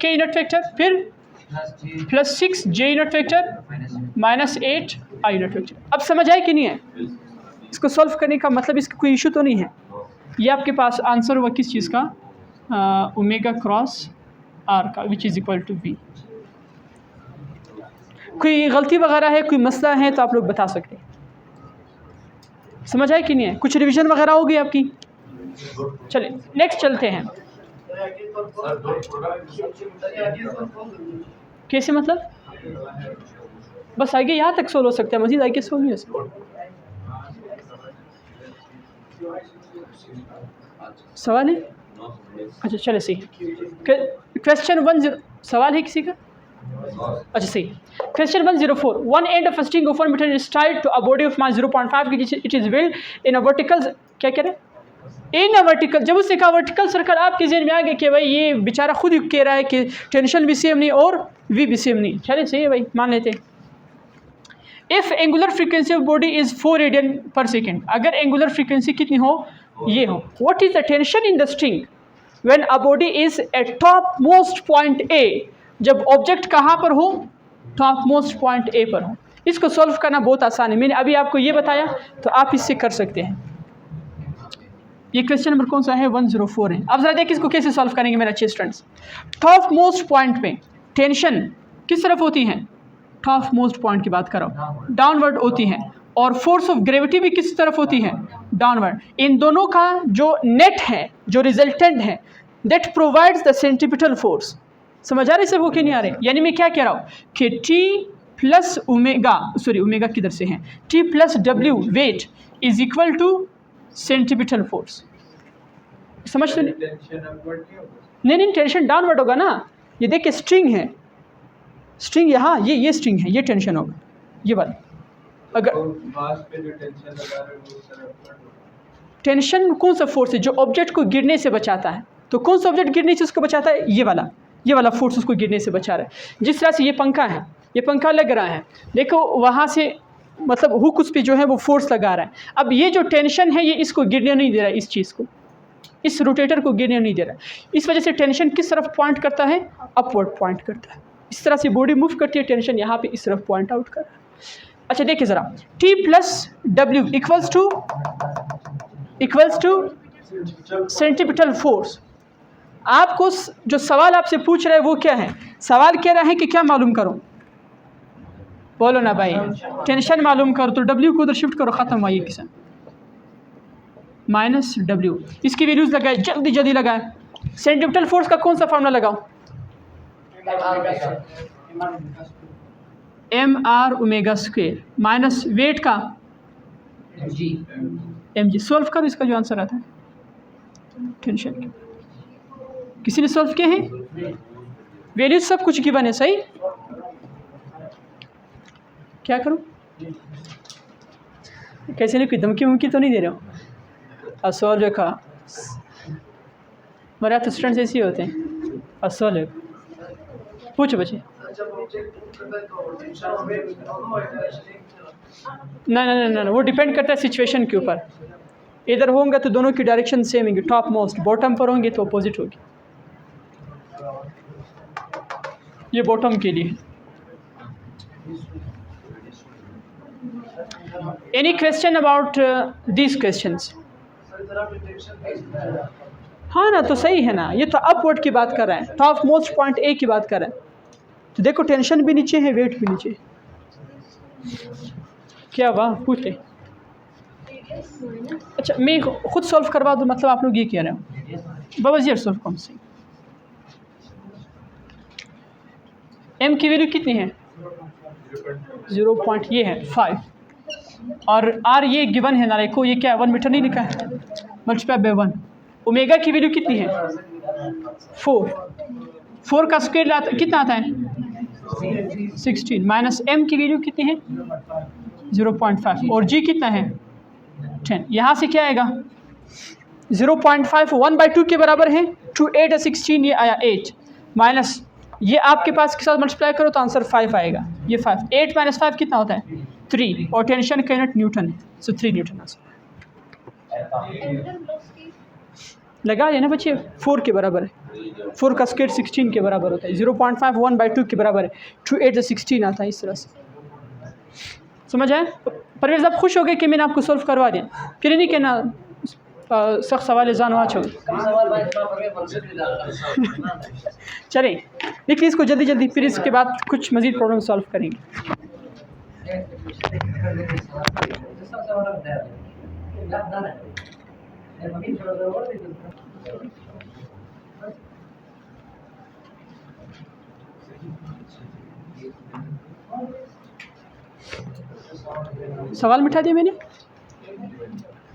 k unit vector, फिर +6 j unit vector -8 i unit vector. अब समझ आए कि नहीं है? इसको सॉल्व करने का मतलब इसका कोई इशू तो नहीं है। ये आपके पास आंसर हुआ किस चीज़ का? ओमेगा क्रॉस आर का, which is equal to v। कोई गलती वगैरह है, कोई मसला है तो आप लोग बता सकते हैं। समझ आए कि नहीं है? कुछ रिवीजन वगैरह होगी आपकी? चलिए नेक्स्ट चलते हैं। कैसे मतलब? बस आगे यहाँ तक सोल्व हो सकता है, मज़ीद आगे सोल्व नहीं हो सकता। सवाल है? अच्छा चले सही। क्वेश्चन 10 सवाल है किसी का? अच्छा सही। Question 104, one end of string of 1 metre is tied to a body of mass 0.5 kg, it is whirled in a vertical, क्या कह रहे हैं? In a vertical. जब उससे कहा वर्टिकल सर्कल, आपके जहन में आ गया कि भाई ये बेचारा खुद ही कह रहा है कि टेंशन भी सेम नहीं और वी भी सेम नहीं। चलिए सही है भाई, मान लेते हैं। If angular frequency of body is 4 radian पर सेकेंड, अगर एंगुलर फ्रीक्वेंसी कितनी हो? ये हो। What is the tension in the string when a body is eight top most point A, जब ऑब्जेक्ट कहाँ पर हो? टॉप मोस्ट पॉइंट ए पर हो। इसको सॉल्व करना बहुत आसान है, मैंने अभी आपको ये बताया तो आप इससे कर सकते हैं। ये क्वेश्चन नंबर कौन सा है? 104 है। अब जरा देखिए इसको कैसे सॉल्व करेंगे मेरे अच्छे स्टूडेंट्स। टॉप मोस्ट पॉइंट पे टेंशन किस तरफ होती है? टॉप मोस्ट पॉइंट की बात करो, डाउनवर्ड होती है। और फोर्स ऑफ ग्रेविटी भी किस तरफ होती है? डाउनवर्ड। इन दोनों का जो नेट है, जो रिजल्टेंट है, that provides the centripetal force. समझ आ रही से वो कि नहीं आ रहे? यानी मैं क्या कह रहा हूँ कि T plus omega, sorry omega किधर से है, T plus W weight is equal to centripetal force. समझते नहीं? नहीं टेंशन डाउनवर्ड होगा ना। ये देखिए स्ट्रिंग है, स्ट्रिंग यहाँ, ये स्ट्रिंग है, ये टेंशन होगा ये बात। अगर टेंशन कौन सा फोर्स है? जो ऑब्जेक्ट को गिरने से बचाता है। तो कौन सा ऑब्जेक्ट गिरने से उसको बचाता है? ये वाला फोर्स उसको गिरने से बचा रहा है। जिस तरह से ये पंखा है, ये पंखा लग रहा है, देखो वहाँ से मतलब हुक उस पे जो है वो फोर्स लगा रहा है। अब ये जो टेंशन है ये इसको गिरने नहीं दे रहा है, इस चीज़ को, इस रोटेटर को गिरने नहीं दे रहा है। इस वजह से टेंशन किस तरफ पॉइंट करता है? अपवर्ड पॉइंट करता है। इस तरह से बॉडी मूव करती है, टेंशन यहाँ पे इस तरफ पॉइंट आउट कर रहा है। अच्छा देखिए ज़रा, T plus W equals to centripetal force. आपको जो सवाल आपसे पूछ रहा है वो क्या है? सवाल कह रहा है कि क्या मालूम करो? बोलो ना भाई, टेंशन मालूम करो। तो W को उधर शिफ्ट करो, ख़त्म हुआ ये किसान -W। इसकी वैल्यूज़ लगाए, जल्दी जल्दी लगाए। सेंट्रीपिटल फोर्स का कौन सा फार्मूला लगाओ? mr omega square minus weight का mg। सॉल्व करो, इसका जो आंसर आता है टेंशन। किसी ने सॉल्व किए हैं? वैल्यूज सब कुछ गिवन है, सही? क्या करूं? कैसे नहीं, कोई धमकी वमकी तो नहीं दे रहा हूँ? असॉल्व का मेरा तो स्टूडेंट्स ऐसे ही होते हैं। असॉल्व पूछो बच्चे। ना, वो डिपेंड करता है सिचुएशन के ऊपर। इधर होंगे तो दोनों की डायरेक्शन सेम होंगी, टॉप मोस्ट। बॉटम पर होंगे तो अपोजिट होगी। ये बॉटम के लिए। Any question about these questions? हाँ ना, तो सही है ना। ये तो अपवर्ड की बात कर रहे हैं, टॉप मोस्ट पॉइंट ए की बात कर रहे हैं। तो देखो टेंशन भी नीचे है, वेट भी नीचे। क्या वाह, पूछे। अच्छा मैं खुद सॉल्व करवा दूँ, मतलब आप लोग ये कह रहे हो? बाबा जी सॉल्व कौन सी? m की वैल्यू कितनी है? 0. ये है 5 और r ये गिवन है ना, देखो ये क्या है, 1 मीटर नहीं लिखा है, मल्टीप्लाई बाय 1। ओमेगा की वैल्यू कितनी है? 4 का स्क्वायर कितना आता है? 16 माइनस m की वैल्यू कितनी है? 0.5 और g कितना है? 10। यहाँ से क्या आएगा? 0.5 1/2 के बराबर है। 2 8 है 16, ये आया 8 माइनस ये आपके पास के साथ मल्टीप्लाई करो तो आंसर 5 आएगा। ये 5, 8 माइनस 5 कितना होता है? 3 और टेंशन का यूनिट न्यूटन है, सो 3 न्यूटन आंसर लगा लेना बच्चे, 4 के बराबर है। 4 का स्क्वायर 16 के बराबर होता है। 0.5 1/2 के बराबर है। 2 8 16 आता है। इस तरह से समझ आए? परवेज़ आप खुश हो गए कि मैंने आपको सॉल्व करवा दिया? फिर नहीं कहना सख्त सवाल जान हुआ छो। चलें देखिए इसको जल्दी जल्दी, फिर इसके बाद कुछ मज़ीद प्रॉब्लम सॉल्व करेंगे। सवाल मिटा दिया मैंने?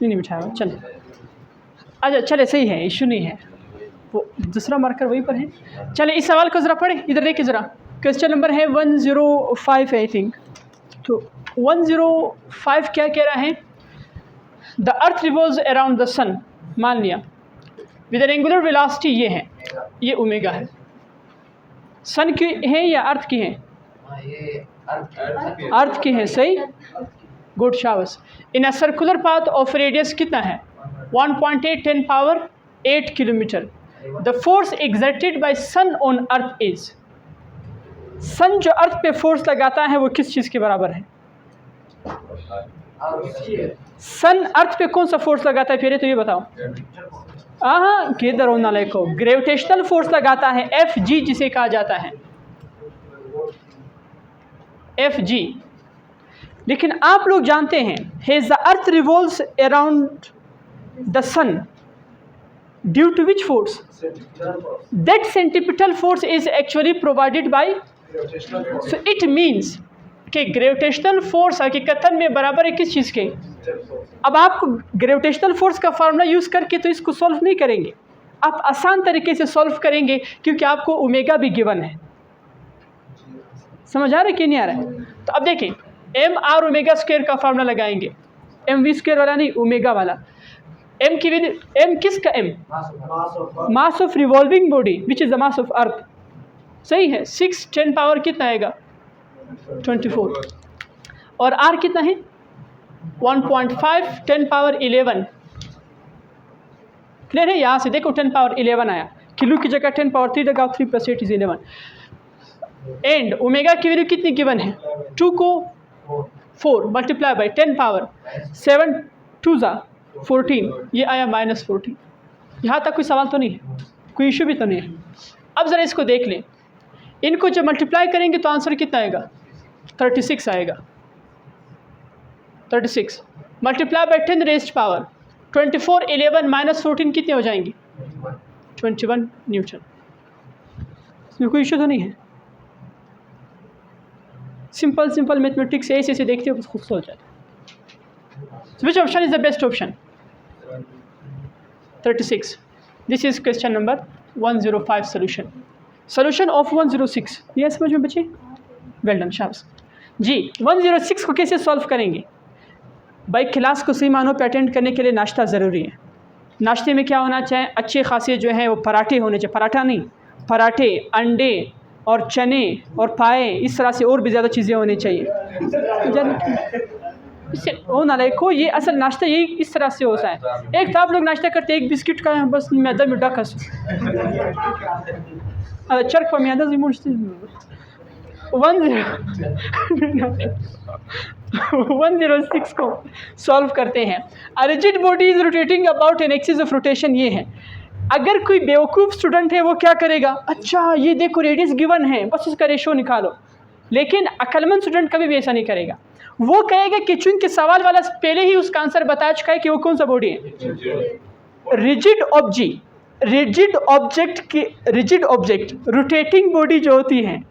नहीं मिठाया। चले अच्छा, चले सही है, इशू नहीं है। वो दूसरा मार्कर वहीं पर है। चले इस सवाल को ज़रा पढ़े, इधर देखिए ज़रा। क्वेश्चन नंबर है 105 आई थिंक। तो 105 क्या कह रहा है? The earth revolves around the sun, मान लिया, विद एन एंगुलर वेलोसिटी ये है, ये ओमेगा है। सन की है या अर्थ की है? अर्थ की है, सही, गुड, शाबाश। In a circular path of radius कितना है? 1.8 10 power 8 kilometre. The force exerted by sun on earth is, sun जो अर्थ पे फोर्स लगाता है वो किस चीज़ के बराबर है? सन अर्थ पे कौन सा फोर्स लगाता है? फिर तो ये बताओ। हाँ, किधर होना लेको, ग्रेविटेशनल फोर्स लगाता है, Fg जिसे कहा जाता है, Fg। लेकिन आप लोग जानते हैं as the earth revolves around the sun due to which force? That centripetal force is actually provided by, so it means कि ग्रेविटेशनल फोर्स हकीकतन में बराबर है किस चीज़ के? अब आप ग्रेविटेशनल फोर्स का फार्मूला यूज़ करके तो इसको सॉल्व नहीं करेंगे, आप आसान तरीके से सॉल्व करेंगे क्योंकि आपको ओमेगा भी गिवन है। समझ आ रहा है कि नहीं आ रहा है? तो अब देखें, एम आर ओमेगा स्क्वायर का फार्मूला लगाएंगे, एम वी स्क्वायर वाला नहीं, ओमेगा वाला। एम की वैल्यू, एम किसका? M mass of revolving body which is the mass of earth, सही है। 6 10 पावर कितना आएगा? 24। और आर कितना है? 1.5 10 पावर 11। क्लियर है? यहाँ से देखो 10 पावर 11 आया, किलो की जगह 10 पावर 3 लगाओ, 3 + 8 = 11। एंड ओमेगा की वैल्यू कितनी गिवन है? 2 को 4 मल्टीप्लाई बाई 10 पावर 7 2 = 14, ये आया -14। यहाँ तक कोई सवाल तो नहीं है, कोई इशू भी तो नहीं है। अब ज़रा इसको देख लें, इनको जब मल्टीप्लाई करेंगे तो आंसर कितना आएगा? 36 आएगा। 36 मल्टीप्लाई बाई 10 रेज़्ड पावर 24 11 -14 कितने हो जाएंगी? 21 न्यूटन। इसमें कोई इशू तो नहीं है। सिंपल मैथमेटिक्स ऐसे ऐसे देखते हो बस खुद सोच जाते। Which option is the best option? 36। This is question number 105 solution of 106। ये समझ में बच्चे? वेल डन, शाबाश जी। 106 को कैसे सॉल्व करेंगे भाई? क्लास को सही मानों पे अटेंड करने के लिए नाश्ता ज़रूरी है। नाश्ते में क्या होना चाहिए? अच्छे खासे जो है वो पराठे होने चाहिए, पराठा नहीं, पराठे, अंडे और चने और पाए, इस तरह से और भी ज़्यादा चीज़ें होनी चाहिए। इससे वो ना लाइको, ये असल नाश्ता यही इस तरह से होता है। एक तो आप लोग नाश्ता करते एक बिस्किट का बस मैदा में डकस चरक पर मैदा 106 को सॉल्व करते हैं। A rigid body is rotating about an axis of rotation. ये है, अगर कोई बेवकूफ़ स्टूडेंट है वो क्या करेगा? अच्छा ये देखो रेडियस गिवन है, बस इसका रेशो निकालो। लेकिन अक्लमंद स्टूडेंट कभी भी ऐसा नहीं करेगा। वो कहेगा कि चूंकि सवाल वाला पहले ही उसका आंसर बता चुका है कि वो कौन सा बॉडी है। रिजिड ऑब्जेक्ट रोटेटिंग बॉडी जो होती है,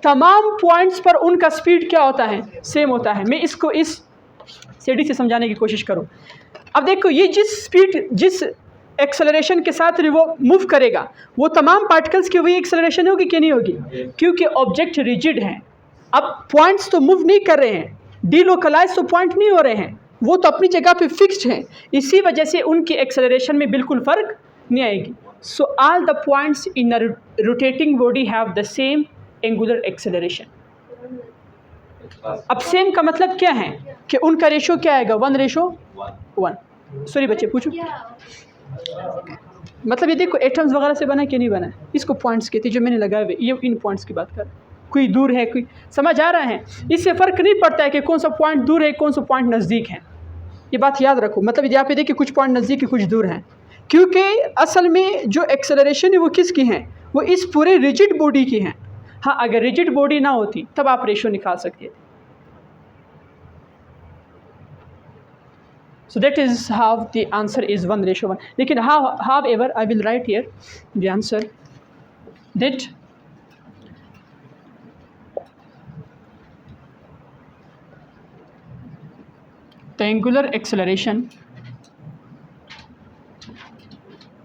तमाम पॉइंट्स पर उनका स्पीड क्या होता है? सेम होता है। मैं इसको इस सीढ़ी से समझाने की कोशिश करूं। अब देखो, ये जिस स्पीड, जिस एक्सेलरेशन के साथ वो मूव करेगा, वो तमाम पार्टिकल्स की वही एक्सेलरेशन होगी कि नहीं होगी? क्योंकि ऑब्जेक्ट रिजिड हैं। अब पॉइंट्स तो मूव नहीं कर रहे हैं, डीलोकलाइज तो पॉइंट नहीं हो रहे हैं, वो तो अपनी जगह पे फिक्स्ड हैं। इसी वजह से उनकी एक्सेलरेशन में बिल्कुल फ़र्क नहीं आएगी। So all the points in a rotating body have the same angular acceleration. अब सेम का मतलब क्या है कि उनका रेशो क्या आएगा? 1:1। सॉरी बच्चे पूछो। मतलब ये देखो एटम्स वगैरह से बना है कि नहीं बना है, इसको पॉइंट्स कहते हैं जो मैंने लगाए हुए, ये इन पॉइंट्स की बात कर, कोई दूर है कोई, समझ आ रहा है। इससे फ़र्क नहीं पड़ता है कि कौन सा पॉइंट दूर है कौन सा पॉइंट नज़दीक है, ये बात याद रखो। मतलब यहाँ पे देखिए कुछ पॉइंट नज़दीक है कुछ दूर हैं, क्योंकि असल में जो एक्सेलरेशन है वो किसकी है, वो इस पूरे रिजिड बॉडी की है। हाँ, अगर रिजिड बॉडी ना होती तब आप रेशो निकाल सकते थे। So that is how the answer is 1:1. लेकिन however I will write here the answer that the angular acceleration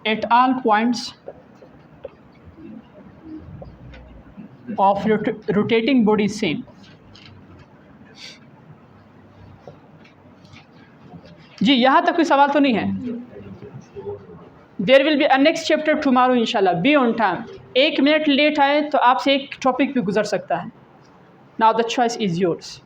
at all points of rotating body is same. जी यहाँ तक कोई सवाल तो नहीं है। There will be a next chapter tomorrow इंशाल्लाह, be on time. 1 minute late आए तो आपसे एक टॉपिक भी गुजर सकता है। Now the choice is yours.